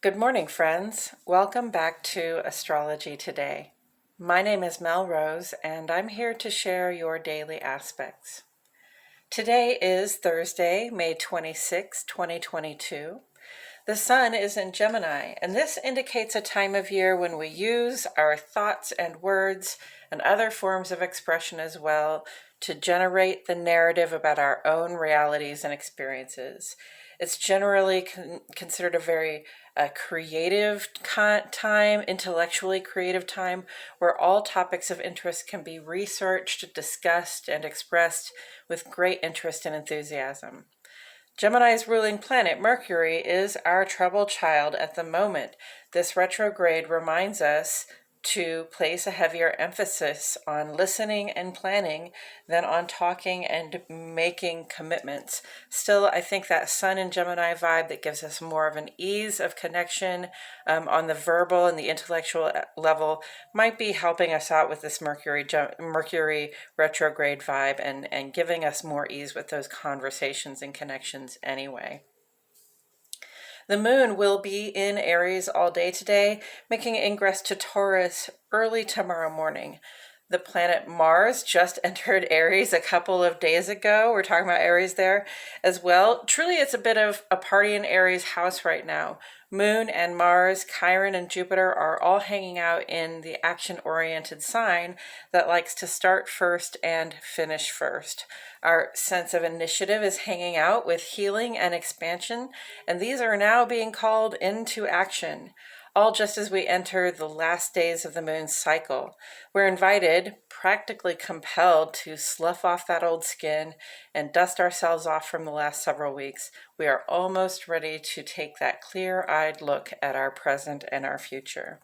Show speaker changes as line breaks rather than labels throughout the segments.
Good morning, friends. Welcome back to Astrology Today. My name is Mel Rose, and I'm here to share your daily aspects. Today is Thursday, May 26, 2022. The sun is in Gemini, and this indicates a time of year when we use our thoughts and words and other forms of expression as well to generate the narrative about our own realities and experiences. It's generally considered a very creative time, intellectually creative time, where all topics of interest can be researched, discussed, and expressed with great interest and enthusiasm. Gemini's ruling planet, Mercury, is our troubled child at the moment. This retrograde reminds us to place a heavier emphasis on listening and planning than on talking and making commitments. Still, I think that Sun and Gemini vibe that gives us more of an ease of connection on the verbal and the intellectual level might be helping us out with this Mercury retrograde vibe and giving us more ease with those conversations and connections anyway. The moon will be in Aries all day today, making ingress to Taurus early tomorrow morning. The planet Mars just entered Aries a couple of days ago. We're talking about Aries there as well. Truly, it's a bit of a party in Aries house right now. Moon and Mars, Chiron and Jupiter are all hanging out in the action-oriented sign that likes to start first and finish first. Our sense of initiative is hanging out with healing and expansion, and these are now being called into action. All just as we enter the last days of the moon's cycle. We're invited, practically compelled, to slough off that old skin and dust ourselves off from the last several weeks. We are almost ready to take that clear-eyed look at our present and our future.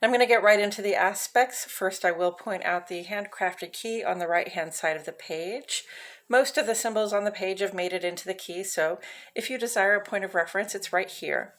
I'm going to get right into the aspects. First, I will point out the handcrafted key on the right-hand side of the page. Most of the symbols on the page have made it into the key, so if you desire a point of reference, it's right here.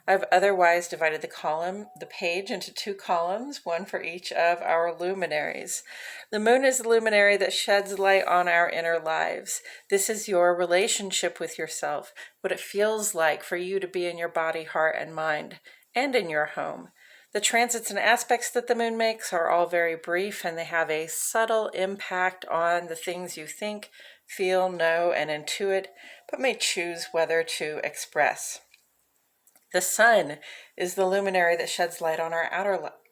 I've otherwise divided the page into two columns, one for each of our luminaries. The moon is the luminary that sheds light on our inner lives. This is your relationship with yourself, what it feels like for you to be in your body, heart, and mind, and in your home. The transits and aspects that the moon makes are all very brief, and they have a subtle impact on the things you think, feel, know, and intuit, but may choose whether to express. The sun is the luminary that sheds light on our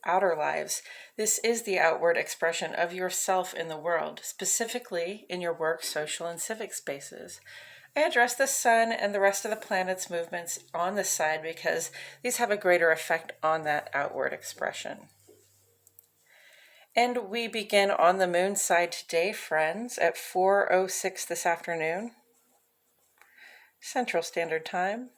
outer lives. This is the outward expression of yourself in the world, specifically in your work, social, and civic spaces. I address the sun and the rest of the planet's movements on this side because these have a greater effect on that outward expression. And we begin on the moon side today, friends, at 4:06 this afternoon, Central Standard Time.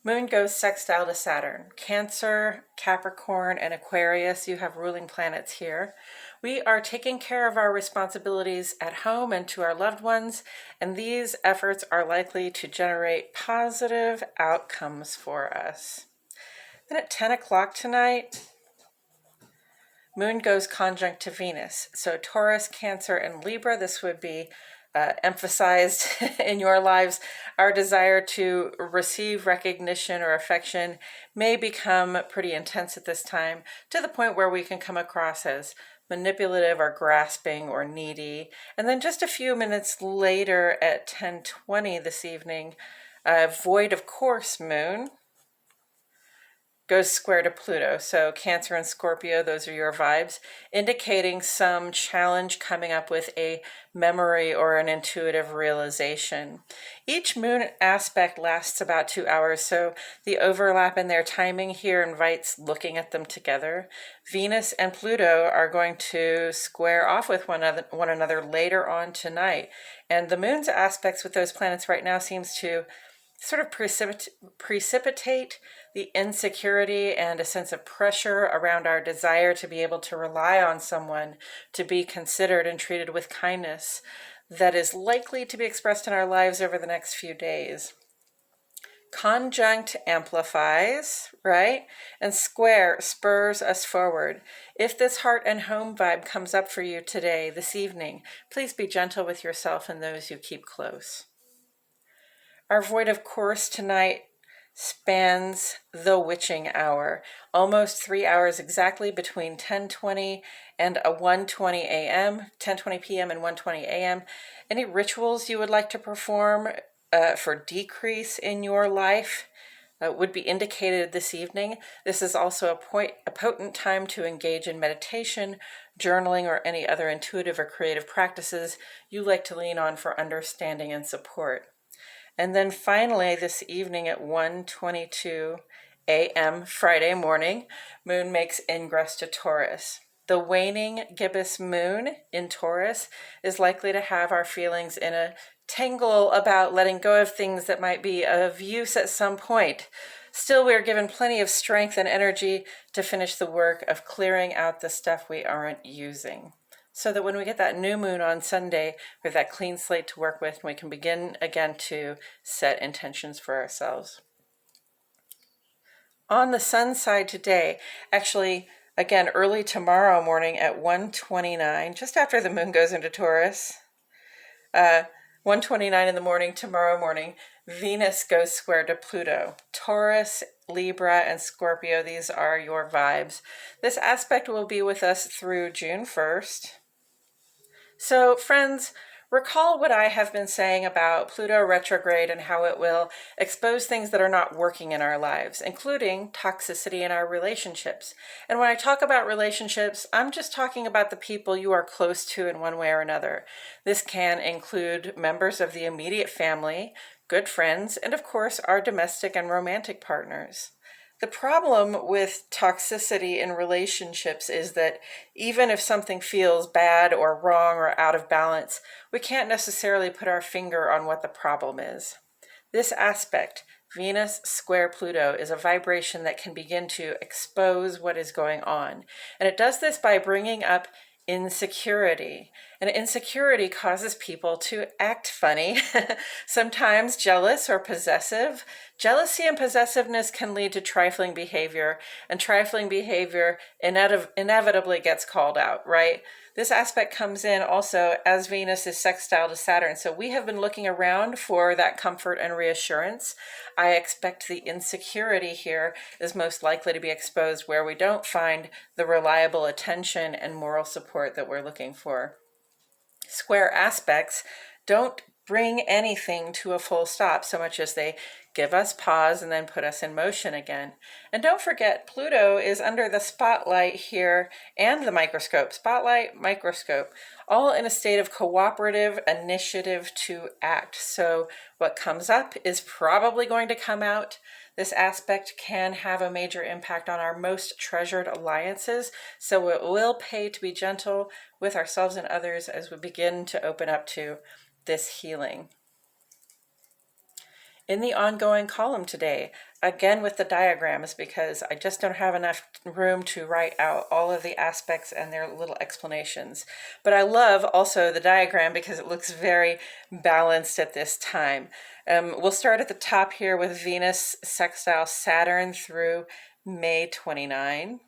Moon goes sextile to Saturn. Cancer, Capricorn, and Aquarius, you have ruling planets here. We are taking care of our responsibilities at home and to our loved ones, and these efforts are likely to generate positive outcomes for us. Then at 10 o'clock tonight, Moon goes conjunct to Venus. So Taurus, Cancer, and Libra, this would be emphasized in your lives. Our desire to receive recognition or affection may become pretty intense at this time, to the point where we can come across as manipulative or grasping or needy. And then just a few minutes later at 10:20 this evening, void of course Moon goes square to Pluto. So Cancer and Scorpio, those are your vibes, indicating some challenge coming up with a memory or an intuitive realization. Each moon aspect lasts about 2 hours, so the overlap in their timing here invites looking at them together. Venus and Pluto are going to square off with one another later on tonight, and the moon's aspects with those planets right now seems to sort of precipitate the insecurity and a sense of pressure around our desire to be able to rely on someone, to be considered and treated with kindness, that is likely to be expressed in our lives over the next few days. Conjunct amplifies, right? And square spurs us forward. If this heart and home vibe comes up for you today, this evening, please be gentle with yourself and those you keep close. Our voidal course tonight spans the witching hour, almost 3 hours exactly between 10:20 and 1:20 a.m., 10:20 p.m. and 1:20 a.m. Any rituals you would like to perform for decrease in your life would be indicated this evening. This is also a potent time to engage in meditation, journaling, or any other intuitive or creative practices you like to lean on for understanding and support. And then finally, this evening at 1:22 a.m. Friday morning, Moon makes ingress to Taurus. The waning gibbous moon in Taurus is likely to have our feelings in a tangle about letting go of things that might be of use at some point. Still, we are given plenty of strength and energy to finish the work of clearing out the stuff we aren't using, so that when we get that new moon on Sunday, we have that clean slate to work with, and we can begin again to set intentions for ourselves. On the sun side today, actually, again, early tomorrow morning at 1:29, just after the moon goes into Taurus, 1:29 in the morning tomorrow morning, Venus goes square to Pluto. Taurus, Libra, and Scorpio, these are your vibes. This aspect will be with us through June 1st. So, friends, recall what I have been saying about Pluto retrograde and how it will expose things that are not working in our lives, including toxicity in our relationships. And when I talk about relationships, I'm just talking about the people you are close to in one way or another. This can include members of the immediate family, good friends, and of course, our domestic and romantic partners. The problem with toxicity in relationships is that even if something feels bad or wrong or out of balance, we can't necessarily put our finger on what the problem is. This aspect, Venus square Pluto, is a vibration that can begin to expose what is going on. And it does this by bringing up insecurity. And insecurity causes people to act funny, sometimes jealous or possessive. Jealousy and possessiveness can lead to trifling behavior, and trifling behavior inevitably gets called out, right? This aspect comes in also as Venus is sextile to Saturn. So we have been looking around for that comfort and reassurance. I expect the insecurity here is most likely to be exposed where we don't find the reliable attention and moral support that we're looking for. Square aspects don't bring anything to a full stop so much as they give us pause and then put us in motion again. And don't forget, Pluto is under the spotlight here and the microscope, spotlight, microscope, all in a state of cooperative initiative to act. So what comes up is probably going to come out. This aspect can have a major impact on our most treasured alliances, so it will pay to be gentle with ourselves and others as we begin to open up to this healing. In the ongoing column today, again with the diagrams, because I just don't have enough room to write out all of the aspects and their little explanations. But I love also the diagram because it looks very balanced at this time. We'll start at the top here with Venus sextile Saturn through May 29.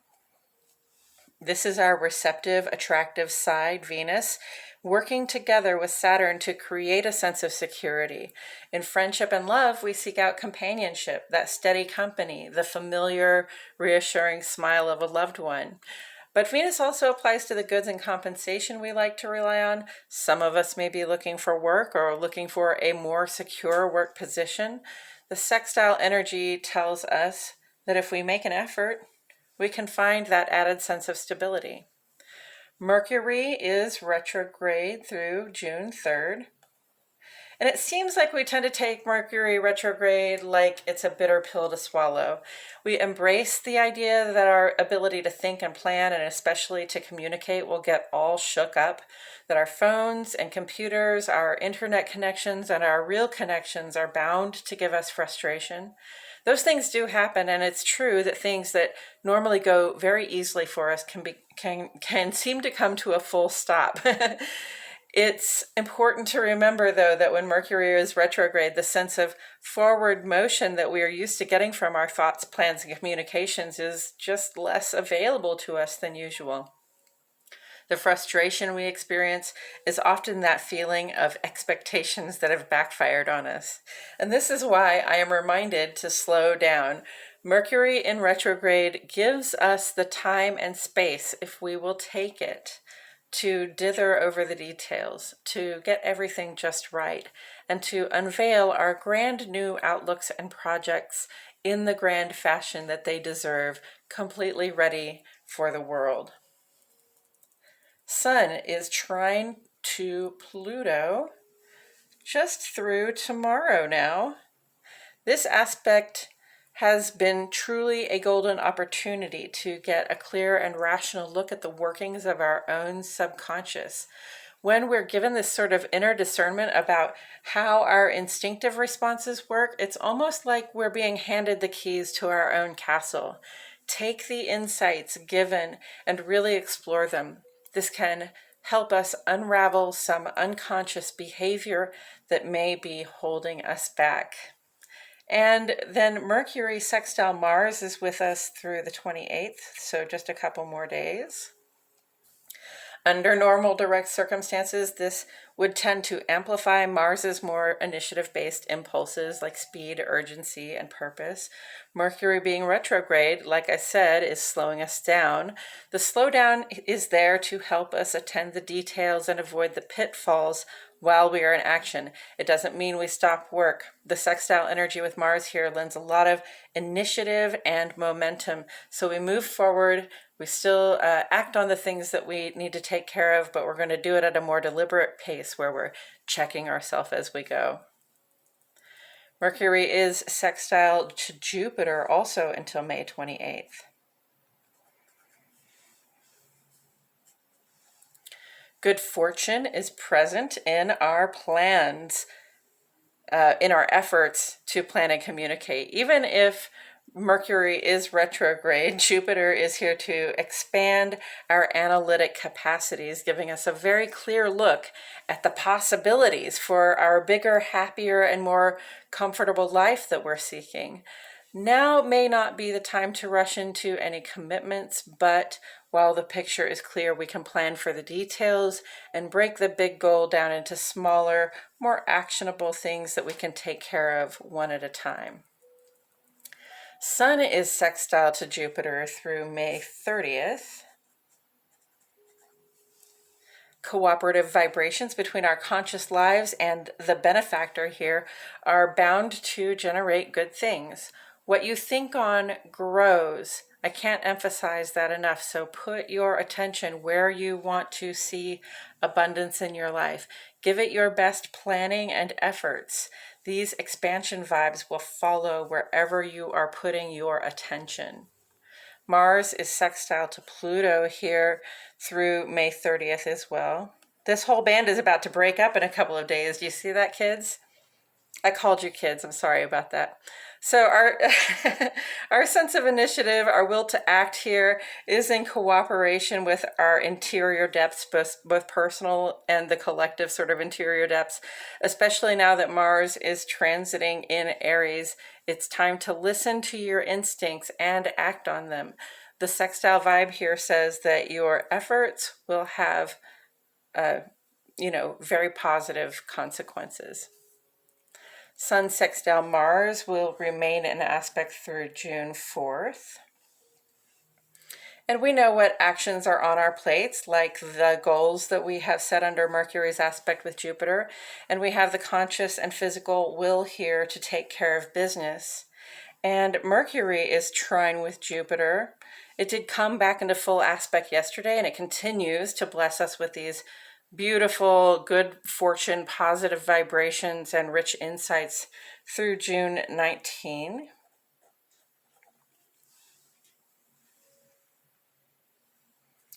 This is our receptive, attractive side, Venus, working together with Saturn to create a sense of security. In friendship and love, we seek out companionship, that steady company, the familiar, reassuring smile of a loved one. But Venus also applies to the goods and compensation we like to rely on. Some of us may be looking for work or looking for a more secure work position. The sextile energy tells us that if we make an effort, we can find that added sense of stability. Mercury is retrograde through June 3rd. And it seems like we tend to take Mercury retrograde like it's a bitter pill to swallow. We embrace the idea that our ability to think and plan, and especially to communicate, will get all shook up, that our phones and computers, our internet connections, and our real connections are bound to give us frustration. Those things do happen, and it's true that things that normally go very easily for us can seem to come to a full stop. It's important to remember, though, that when Mercury is retrograde, the sense of forward motion that we are used to getting from our thoughts, plans, and communications is just less available to us than usual. The frustration we experience is often that feeling of expectations that have backfired on us. And this is why I am reminded to slow down. Mercury in retrograde gives us the time and space, if we will take it, to dither over the details, to get everything just right, and to unveil our grand new outlooks and projects in the grand fashion that they deserve, completely ready for the world. Sun is trine to Pluto just through tomorrow now. This aspect has been truly a golden opportunity to get a clear and rational look at the workings of our own subconscious. When we're given this sort of inner discernment about how our instinctive responses work, it's almost like we're being handed the keys to our own castle. Take the insights given and really explore them. This can help us unravel some unconscious behavior that may be holding us back. And then Mercury sextile Mars is with us through the 28th, so just a couple more days. Under normal direct circumstances, this would tend to amplify Mars's more initiative-based impulses like speed, urgency, and purpose. Mercury being retrograde, like I said, is slowing us down. The slowdown is there to help us attend the details and avoid the pitfalls while we are in action. It doesn't mean we stop work. The sextile energy with Mars here lends a lot of initiative and momentum. So we move forward. We still act on the things that we need to take care of, but we're going to do it at a more deliberate pace where we're checking ourselves as we go. Mercury is sextile to Jupiter also until May 28th. Good fortune is present in our plans, in our efforts to plan and communicate. Even if Mercury is retrograde, Jupiter is here to expand our analytic capacities, giving us a very clear look at the possibilities for our bigger, happier, and more comfortable life that we're seeking. Now may not be the time to rush into any commitments, but while the picture is clear, we can plan for the details and break the big goal down into smaller, more actionable things that we can take care of one at a time. Sun is sextile to Jupiter through May 30th. Cooperative vibrations between our conscious lives and the benefactor here are bound to generate good things. What you think on grows. I can't emphasize that enough. So put your attention where you want to see abundance in your life. Give it your best planning and efforts. These expansion vibes will follow wherever you are putting your attention. Mars is sextile to Pluto here through May 30th as well. This whole band is about to break up in a couple of days. Do you see that, kids? I called you kids. I'm sorry about that. So our sense of initiative, our will to act here is in cooperation with our interior depths, both personal and the collective sort of interior depths, especially now that Mars is transiting in Aries. It's time to listen to your instincts and act on them. The sextile vibe here says that your efforts will have, very positive consequences. Sun sextile Mars will remain in aspect through June 4th. And we know what actions are on our plates, like the goals that we have set under Mercury's aspect with Jupiter. And we have the conscious and physical will here to take care of business. And Mercury is trine with Jupiter. It did come back into full aspect yesterday, and it continues to bless us with these beautiful, good fortune, positive vibrations, and rich insights through June 19.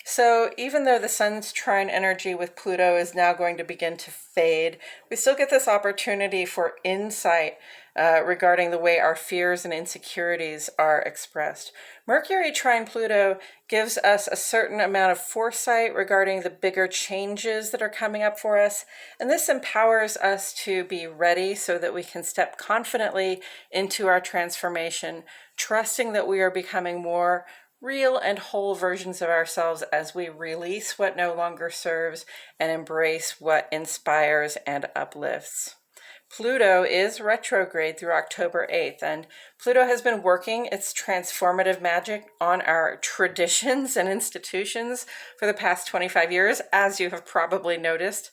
So even though the Sun's trine energy with Pluto is now going to begin to fade, we still get this opportunity for insight regarding the way our fears and insecurities are expressed. Mercury trine Pluto gives us a certain amount of foresight regarding the bigger changes that are coming up for us, and this empowers us to be ready so that we can step confidently into our transformation, trusting that we are becoming more real and whole versions of ourselves as we release what no longer serves and embrace what inspires and uplifts. Pluto is retrograde through October 8th, and Pluto has been working its transformative magic on our traditions and institutions for the past 25 years, as you have probably noticed.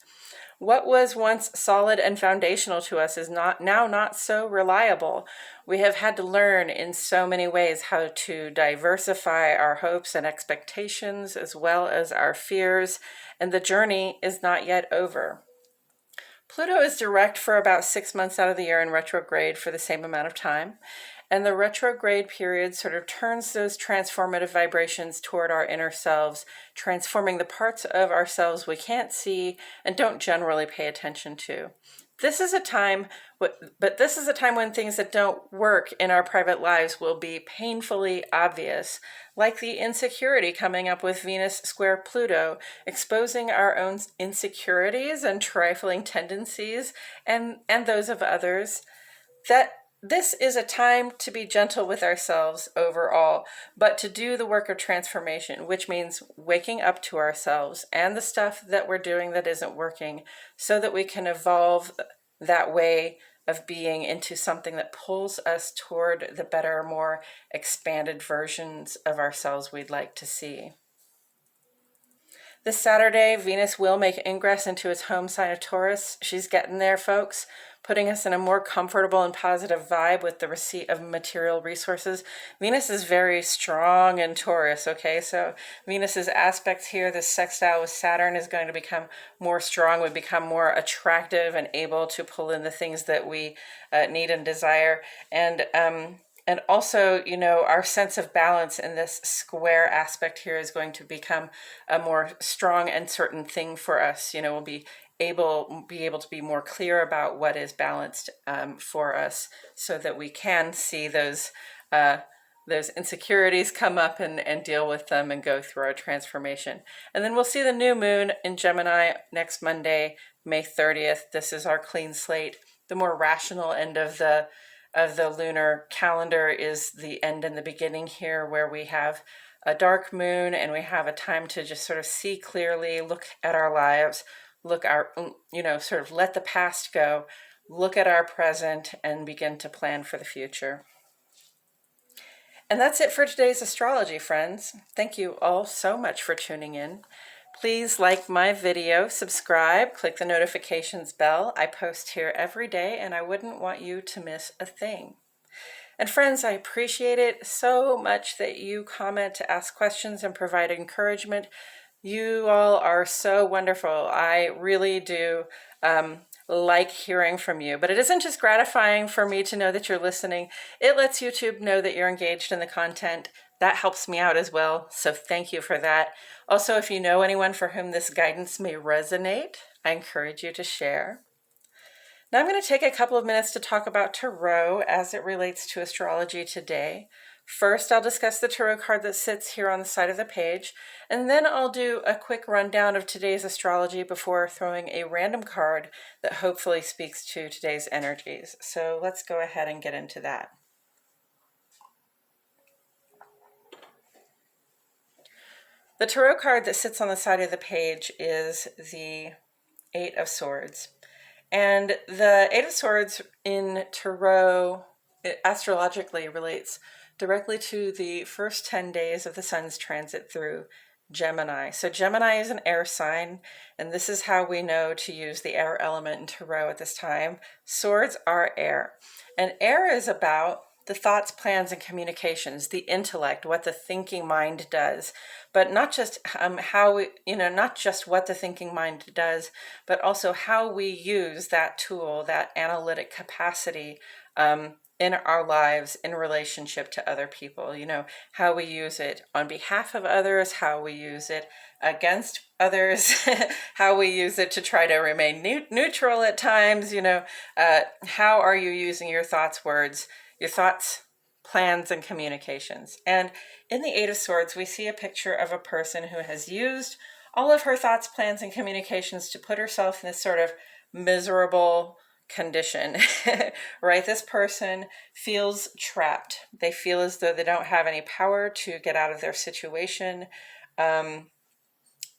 What was once solid and foundational to us is not so reliable. We have had to learn in so many ways how to diversify our hopes and expectations as well as our fears, and the journey is not yet over. Pluto is direct for about 6 months out of the year and retrograde for the same amount of time. And the retrograde period sort of turns those transformative vibrations toward our inner selves, transforming the parts of ourselves we can't see and don't generally pay attention to. This is a time, but this is a time when things that don't work in our private lives will be painfully obvious, like the insecurity coming up with Venus square Pluto, exposing our own insecurities and trifling tendencies and those of others. That this is a time to be gentle with ourselves overall, but to do the work of transformation, which means waking up to ourselves and the stuff that we're doing that isn't working so that we can evolve that way of being into something that pulls us toward the better, more expanded versions of ourselves we'd like to see. This Saturday, Venus will make ingress into its home sign of Taurus. She's getting there, folks, putting us in a more comfortable and positive vibe with the receipt of material resources. Venus is very strong in Taurus, okay? So Venus's aspects here, this sextile with Saturn, is going to become more strong. We become more attractive and able to pull in the things that we need and desire. And also, you know, our sense of balance in this square aspect here is going to become a more strong and certain thing for us. You know, we'll be able to be more clear about what is balanced for us so that we can see those insecurities come up and deal with them and go through our transformation. And then we'll see the new moon in Gemini next Monday, May 30th. This is our clean slate. The more rational end of the lunar calendar is the end and the beginning here, where we have a dark moon and we have a time to just sort of see clearly, look at our lives, sort of let the past go, look at our present, and begin to plan for the future. And that's it for today's astrology, friends. Thank you all so much for tuning in. Please like my video, subscribe, click the notifications bell. I post here every day and I wouldn't want you to miss a thing. And friends, I appreciate it so much that you comment to ask questions and provide encouragement. You all are so wonderful. I really do like hearing from you, but it isn't just gratifying for me to know that you're listening. It lets YouTube know that you're engaged in the content. That helps me out as well, so thank you for that. Also, if you know anyone for whom this guidance may resonate, I encourage you to share. Now I'm going to take a couple of minutes to talk about tarot as it relates to astrology today. First, I'll discuss the tarot card that sits here on the side of the page, and then I'll do a quick rundown of today's astrology before throwing a random card that hopefully speaks to today's energies. So let's go ahead and get into that. The tarot card that sits on the side of the page is the Eight of Swords. And the Eight of Swords in tarot, it astrologically relates directly to the first 10 days of the sun's transit through Gemini. So Gemini is an air sign, and this is how we know to use the air element in tarot at this time. Swords are air, and air is about the thoughts, plans, and communications, the intellect, what the thinking mind does, but not just not just what the thinking mind does, but also how we use that tool, that analytic capacity in our lives in relationship to other people. You know, how we use it on behalf of others, how we use it against others, how we use it to try to remain neutral at times. You know, how are you using your thoughts, words, your thoughts, plans, and communications? And in the Eight of Swords, we see a picture of a person who has used all of her thoughts, plans, and communications to put herself in this sort of miserable, condition, right? This person feels trapped. They feel as though they don't have any power to get out of their situation. And,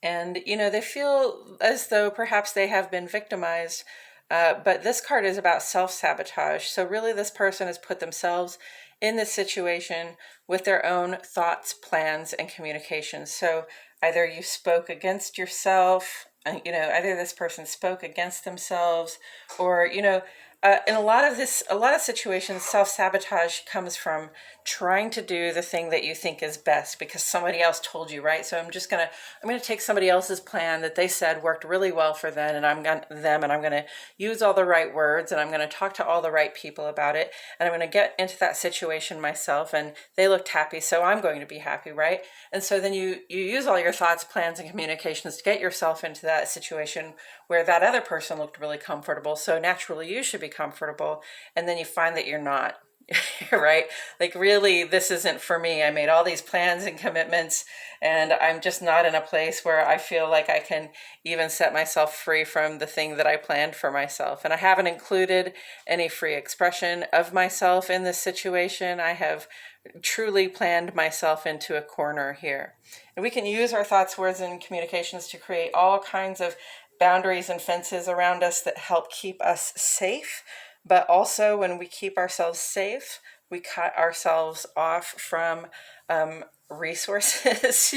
they feel as though perhaps they have been victimized. But this card is about self-sabotage. So really this person has put themselves in this situation with their own thoughts, plans, and communications. So either you spoke against yourself, either this person spoke against themselves, or, in a lot of situations, self-sabotage comes from trying to do the thing that you think is best because somebody else told you, right? So I'm gonna take somebody else's plan that they said worked really well for them, and I'm gonna use all the right words, and I'm gonna talk to all the right people about it, and I'm gonna get into that situation myself, and they looked happy, so I'm going to be happy, right? And so then you use all your thoughts, plans, and communications to get yourself into that situation where that other person looked really comfortable, so naturally you should be comfortable, and then you find that you're not. Right? Like, really, this isn't for me. I made all these plans and commitments, and I'm just not in a place where I feel like I can even set myself free from the thing that I planned for myself. And I haven't included any free expression of myself in this situation. I have truly planned myself into a corner here. And we can use our thoughts, words, and communications to create all kinds of boundaries and fences around us that help keep us safe. But also, when we keep ourselves safe, we cut ourselves off from resources.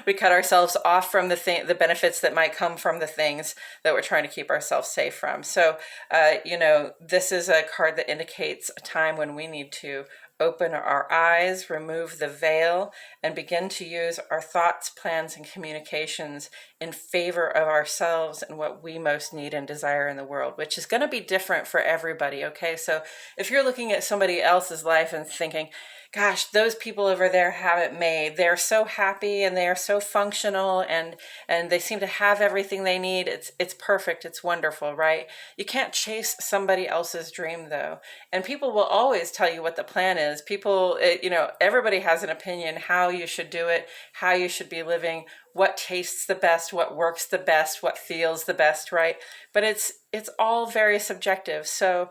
We cut ourselves off from the benefits that might come from the things that we're trying to keep ourselves safe from. So, this is a card that indicates a time when we need to open our eyes, remove the veil, and begin to use our thoughts, plans, and communications in favor of ourselves and what we most need and desire in the world, which is going to be different for everybody, okay? So if you're looking at somebody else's life and thinking, gosh, those people over there have it made. They're so happy and they are so functional and they seem to have everything they need. It's perfect. It's wonderful, right? You can't chase somebody else's dream though. And people will always tell you what the plan is. Everybody has an opinion how you should do it, how you should be living, what tastes the best, what works the best, what feels the best, right? But it's all very subjective. So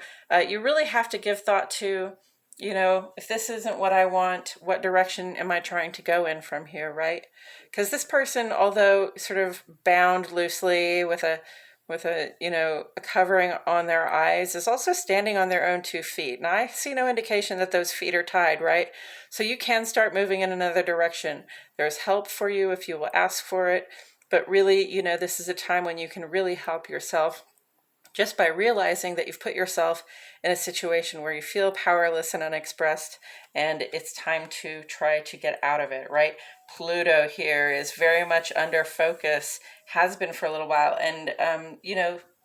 you really have to give thought to, if this isn't what I want, what direction am I trying to go in from here, right? Because this person, although sort of bound loosely with a covering on their eyes, is also standing on their own 2 feet. Now, I see no indication that those feet are tied, right? So you can start moving in another direction. There's help for you if you will ask for it. But really, this is a time when you can really help yourself just by realizing that you've put yourself in a situation where you feel powerless and unexpressed, and it's time to try to get out of it, right? Pluto here is very much under focus, has been for a little while, and,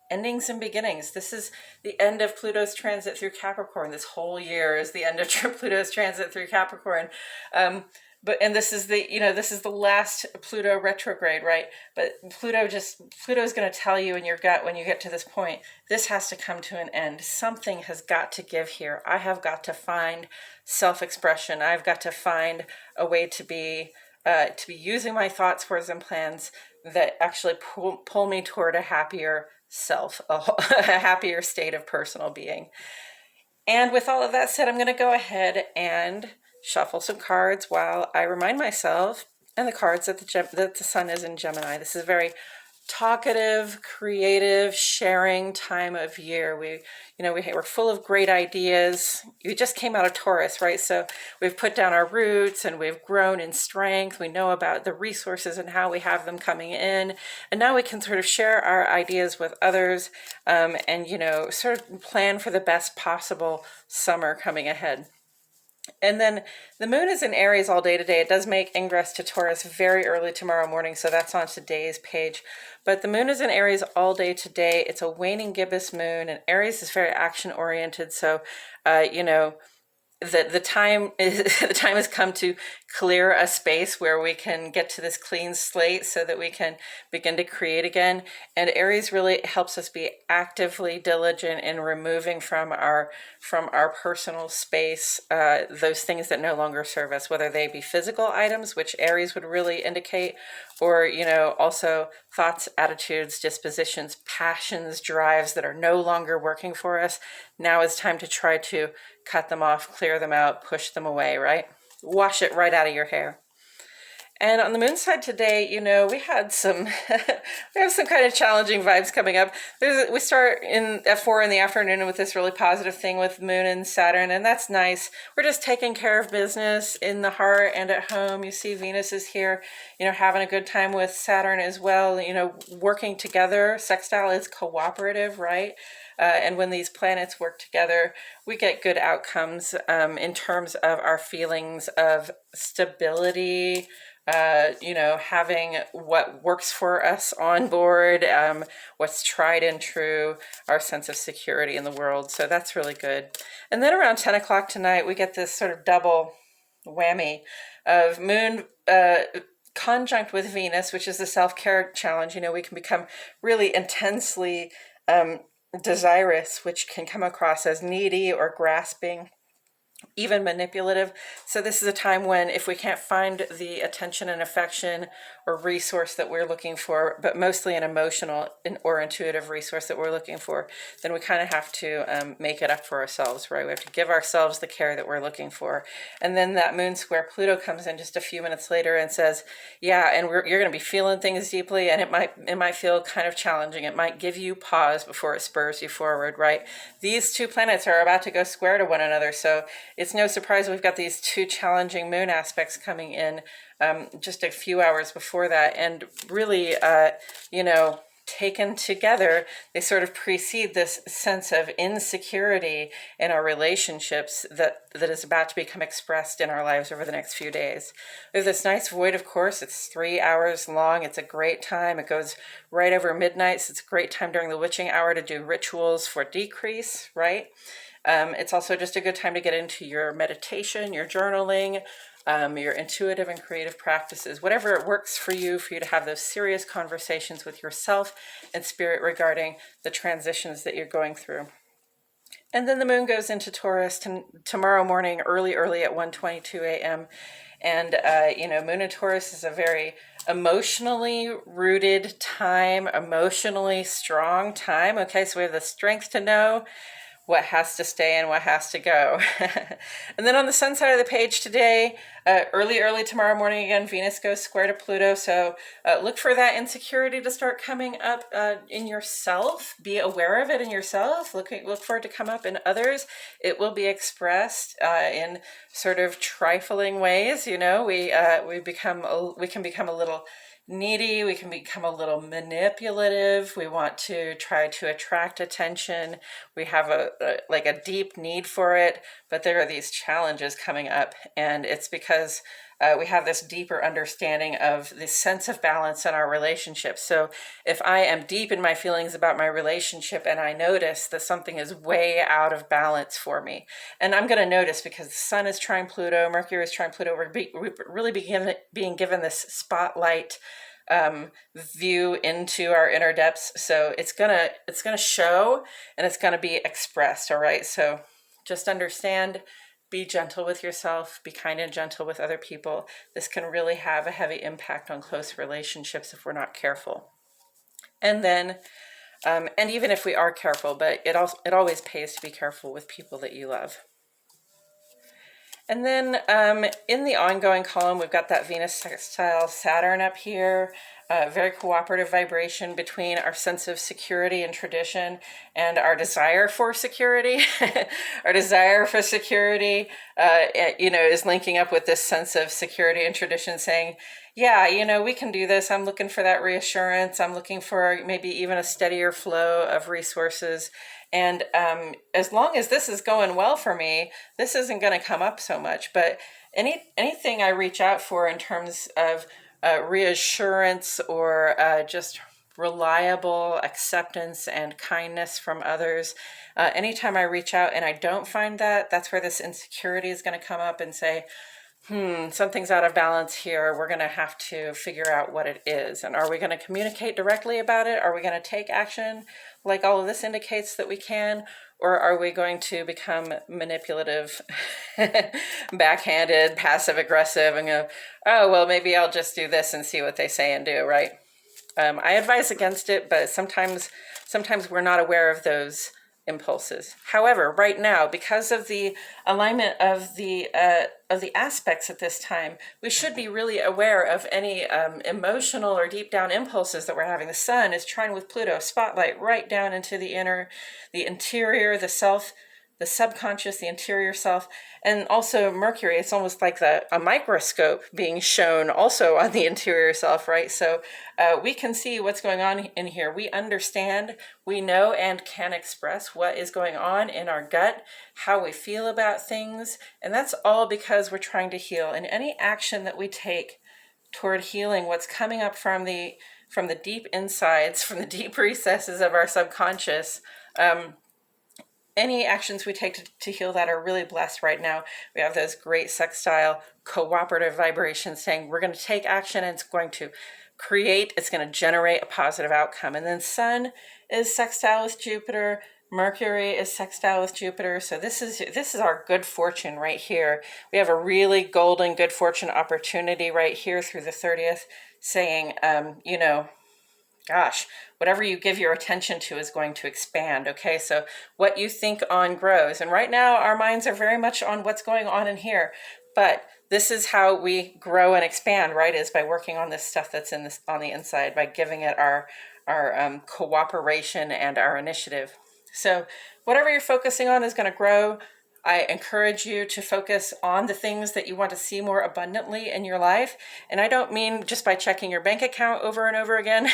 endings and beginnings. This is the end of Pluto's transit through Capricorn. This whole year is the end of Pluto's transit through Capricorn. And this is the last Pluto retrograde, right? But Pluto's going to tell you in your gut when you get to this point, this has to come to an end. Something has got to give here. I have got to find self-expression. I've got to find a way to be using my thoughts, words, and plans that actually pull me toward a happier self, a happier state of personal being. And with all of that said, I'm going to go ahead and shuffle some cards while I remind myself and the cards that the sun is in Gemini. This is a very talkative, creative, sharing time of year. We're full of great ideas. We just came out of Taurus, right? So we've put down our roots and we've grown in strength. We know about the resources and how we have them coming in. And now we can sort of share our ideas with others and sort of plan for the best possible summer coming ahead. And then the moon is in Aries all day today. It does make ingress to Taurus very early tomorrow morning, so that's on today's page. But the moon is in Aries all day today. It's a waning gibbous moon, and Aries is very action-oriented, so, the time has come to clear a space where we can get to this clean slate so that we can begin to create again. And Aries really helps us be actively diligent in removing from our personal space those things that no longer serve us, whether they be physical items, which Aries would really indicate, or, you know, also thoughts, attitudes, dispositions, passions, drives that are no longer working for us. Now is time to try to cut them off, clear them out, push them away, right? Wash it right out of your hair. And on the moon side today, you know, we had some, we have some kind of challenging vibes coming up. We start at 4 in the afternoon with this really positive thing with Moon and Saturn, and that's nice. We're just taking care of business in the heart and at home. You see Venus is here, you know, having a good time with Saturn as well, you know, working together. Sextile is cooperative, right? And when these planets work together, we get good outcomes in terms of our feelings of stability, you know, having what works for us on board, what's tried and true, our sense of security in the world. So that's really good. And then around 10 o'clock tonight, we get this sort of double whammy of Moon conjunct with Venus, which is the self-care challenge. You know, we can become really intensely desirous, which can come across as needy or grasping, even manipulative. So this is a time when if we can't find the attention and affection or resource that we're looking for, but mostly an emotional or intuitive resource that we're looking for, then we kind of have to make it up for ourselves, right? We have to give ourselves the care that we're looking for. And then that moon square Pluto comes in just a few minutes later and says, yeah, and you're going to be feeling things deeply, and it might feel kind of challenging. It might give you pause before it spurs you forward, right? These two planets are about to go square to one another, so it's no surprise we've got these two challenging moon aspects coming in just a few hours before that. And really, you know, taken together, they sort of precede this sense of insecurity in our relationships that is about to become expressed in our lives over the next few days. We have this nice void, of course. It's 3 hours long. It's a great time. It goes right over midnight. So it's a great time during the witching hour to do rituals for decrease, right? It's also just a good time to get into your meditation, your journaling, your intuitive and creative practices, whatever it works for you to have those serious conversations with yourself and spirit regarding the transitions that you're going through. And then the moon goes into Taurus tomorrow morning, early at 1:22 a.m. And, you know, moon in Taurus is a very emotionally rooted time, emotionally strong time. Okay, so we have the strength to know what has to stay and what has to go. And then on the sun side of the page today, early tomorrow morning, again, Venus goes square to Pluto. So look for that insecurity to start coming up in yourself. Be aware of it in yourself. Look for it to come up in others. It will be expressed in sort of trifling ways. You know, we can become a little needy, we can become a little manipulative, we want to try to attract attention, we have a deep need for it, but there are these challenges coming up, and it's because we have this deeper understanding of this sense of balance in our relationship. So if I am deep in my feelings about my relationship and I notice that something is way out of balance for me, and I'm going to notice because the sun is trine Pluto, Mercury is trine Pluto, we're really being given this spotlight view into our inner depths. So it's gonna show and it's gonna be expressed. All right. So just understand, be gentle with yourself, be kind and gentle with other people. This can really have a heavy impact on close relationships if we're not careful. And then, and even if we are careful, but it always pays to be careful with people that you love. And then in the ongoing column, we've got that Venus sextile Saturn up here, very cooperative vibration between our sense of security and tradition and our desire for security. Our desire for security, you know, is linking up with this sense of security and tradition, saying, yeah, you know, we can do this. I'm looking for that reassurance. I'm looking for maybe even a steadier flow of resources. And as long as this is going well for me, this isn't going to come up so much. But anything I reach out for in terms of reassurance or just reliable acceptance and kindness from others, anytime I reach out and I don't find that, that's where this insecurity is going to come up and say, Something's out of balance here. We're going to have to figure out what it is. And are we going to communicate directly about it? Are we going to take action like all of this indicates that we can? Or are we going to become manipulative, backhanded, passive aggressive, and go, oh, well, maybe I'll just do this and see what they say and do, right? I advise against it, but sometimes we're not aware of those impulses. However, right now, because of the alignment of the aspects at this time, we should be really aware of any emotional or deep down impulses that we're having. The sun is trying with Pluto, spotlight right down into the inner, the interior, the self, the subconscious, the interior self, and also Mercury. It's almost like a microscope being shown also on the interior self, right? So we can see what's going on in here. We understand, we know, and can express what is going on in our gut, how we feel about things, and that's all because we're trying to heal. And any action that we take toward healing what's coming up from the deep insides, from the deep recesses of our subconscious, any actions we take to heal that are really blessed right now. We have those great sextile cooperative vibrations saying we're going to take action and it's going to create, it's going to generate a positive outcome. And then Sun is sextile with Jupiter, Mercury is sextile with Jupiter. So this is our good fortune right here. We have a really golden good fortune opportunity right here through the 30th saying, gosh, whatever you give your attention to is going to expand. Okay, so what you think on grows. And right now our minds are very much on what's going on in here. But this is how we grow and expand, right? Is by working on this stuff that's on the inside, by giving it our cooperation and our initiative. So whatever you're focusing on is going to grow. I encourage you to focus on the things that you want to see more abundantly in your life. And I don't mean just by checking your bank account over and over again.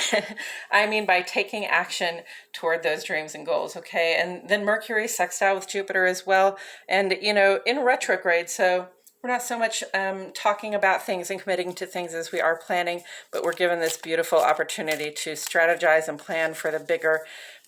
I mean by taking action toward those dreams and goals, okay? And then Mercury sextile with Jupiter as well. And, in retrograde, so we're not so much talking about things and committing to things as we are planning, but we're given this beautiful opportunity to strategize and plan for the bigger,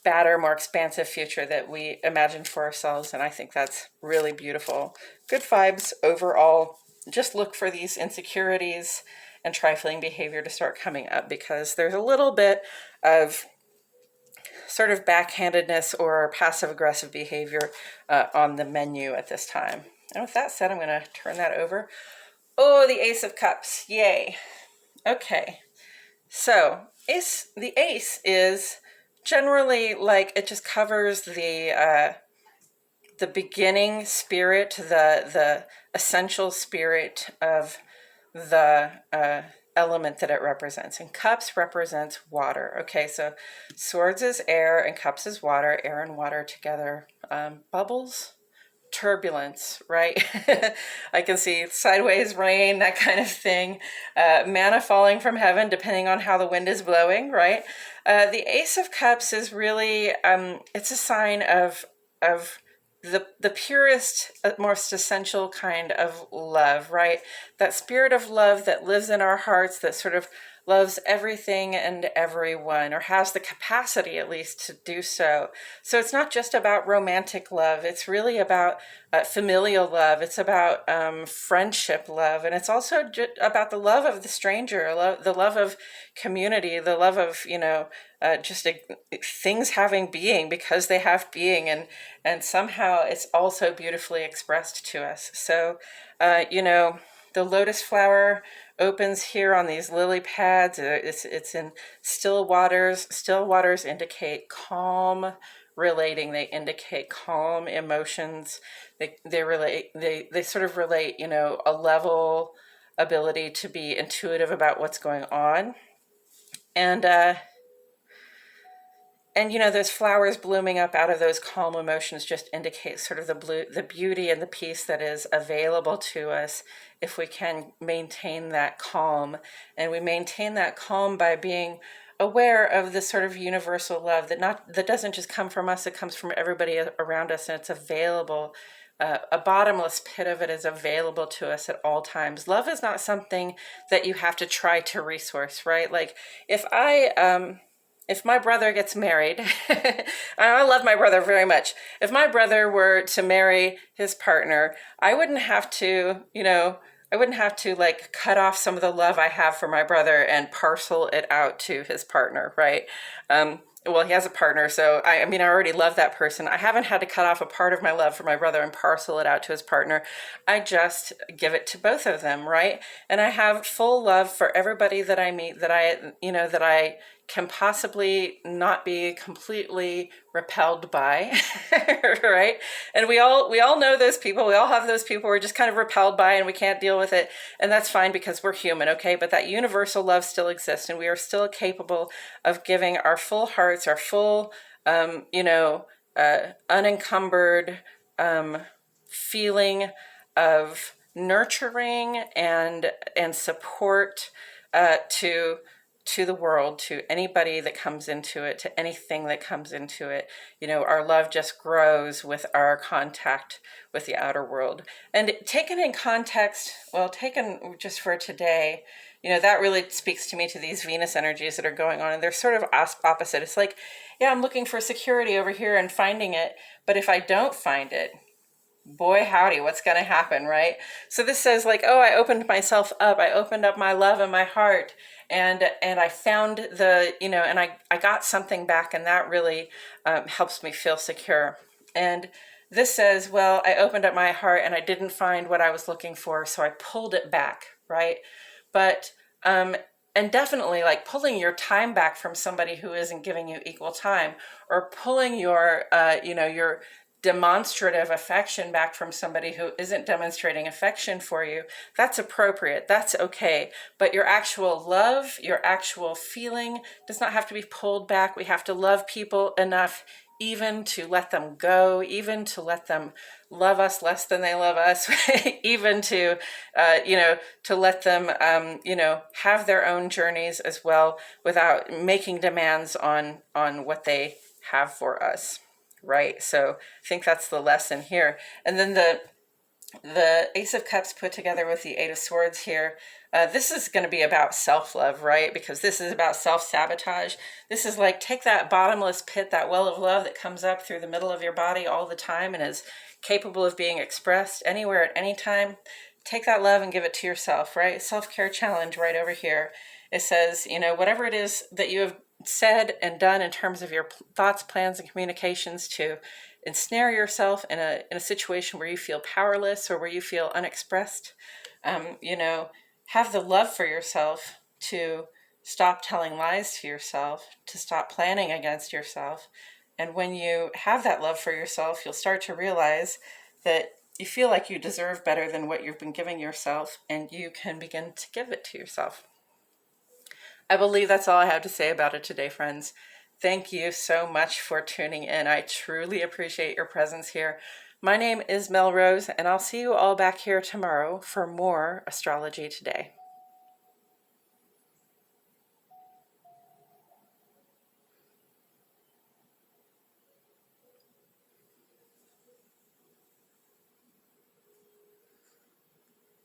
badder, more expansive future that we imagine for ourselves. And I think that's really beautiful. Good vibes overall. Just look for these insecurities and trifling behavior to start coming up, because there's a little bit of sort of backhandedness or passive aggressive behavior on the menu at this time. And with that said, I'm going to turn that over. Oh, the Ace of Cups. Yay. Okay. So the Ace is generally like it just covers the beginning spirit, the essential spirit of the element that it represents. And cups represents water. Okay, so swords is air and cups is water. Air and water together. Bubbles, turbulence, right? I can see sideways rain, that kind of thing. Manna falling from heaven, depending on how the wind is blowing, right? The Ace of Cups is really, it's a sign of the purest, most essential kind of love, right? That spirit of love that lives in our hearts, that sort of loves everything and everyone, or has the capacity at least to do so. So it's not just about romantic love. It's really about familial love. It's about friendship love. And it's also about the love of the stranger, the love of community, the love of, just things having being because they have being. And somehow it's also beautifully expressed to us. So, the lotus flower opens here on these lily pads. It's in still waters. Still waters indicate calm relating. They indicate calm emotions. They sort of relate, a level ability to be intuitive about what's going on. And those flowers blooming up out of those calm emotions just indicate sort of the beauty and the peace that is available to us if we can maintain that calm. And we maintain that calm by being aware of this sort of universal love that doesn't just come from us, it comes from everybody around us, and it's available. A bottomless pit of it is available to us at all times. Love is not something that you have to try to resource, right? Like if my brother gets married, I love my brother very much. If my brother were to marry his partner, I wouldn't have to, like cut off some of the love I have for my brother and parcel it out to his partner, right? Well, he has a partner, so I mean, I already love that person. I haven't had to cut off a part of my love for my brother and parcel it out to his partner. I just give it to both of them, right? And I have full love for everybody that I meet, that I can possibly not be completely repelled by, right? And we all know those people. We all have those people we're just kind of repelled by and we can't deal with it. And that's fine because we're human, okay? But that universal love still exists, and we are still capable of giving our full hearts, our full, unencumbered feeling of nurturing and support to the world, to anybody that comes into it, to anything that comes into it. Our love just grows with our contact with the outer world. And taken in context, well, taken just for today, that really speaks to me, to these Venus energies that are going on. And they're sort of opposite. It's like, yeah, I'm looking for security over here and finding it. But if I don't find it, boy howdy, what's going to happen, right? So this says like, oh, I opened myself up. I opened up my love and my heart, and I found and I got something back, and that really helps me feel secure. And this says, well, I opened up my heart and I didn't find what I was looking for, so I pulled it back, right? But and definitely, like, pulling your time back from somebody who isn't giving you equal time, or pulling your your demonstrative affection back from somebody who isn't demonstrating affection for you, that's appropriate, that's okay. But your actual love, your actual feeling does not have to be pulled back. We have to love people enough even to let them go, even to let them love us less than they love us, even to, to let them, have their own journeys as well, without making demands on what they have for us. Right. So I think that's the lesson here. And then the Ace of Cups put together with the Eight of Swords here. This is going to be about self-love, right? Because this is about self-sabotage. This is like, take that bottomless pit, that well of love that comes up through the middle of your body all the time and is capable of being expressed anywhere at any time. Take that love and give it to yourself, right? Self-care challenge right over here. It says, whatever it is that you have said and done in terms of your thoughts, plans, and communications to ensnare yourself in a situation where you feel powerless or where you feel unexpressed, have the love for yourself to stop telling lies to yourself, to stop planning against yourself. And when you have that love for yourself, you'll start to realize that you feel like you deserve better than what you've been giving yourself, and you can begin to give it to yourself. I believe that's all I have to say about it today, friends. Thank you so much for tuning in. I truly appreciate your presence here. My name is Mel Rose, and I'll see you all back here tomorrow for more Astrology Today.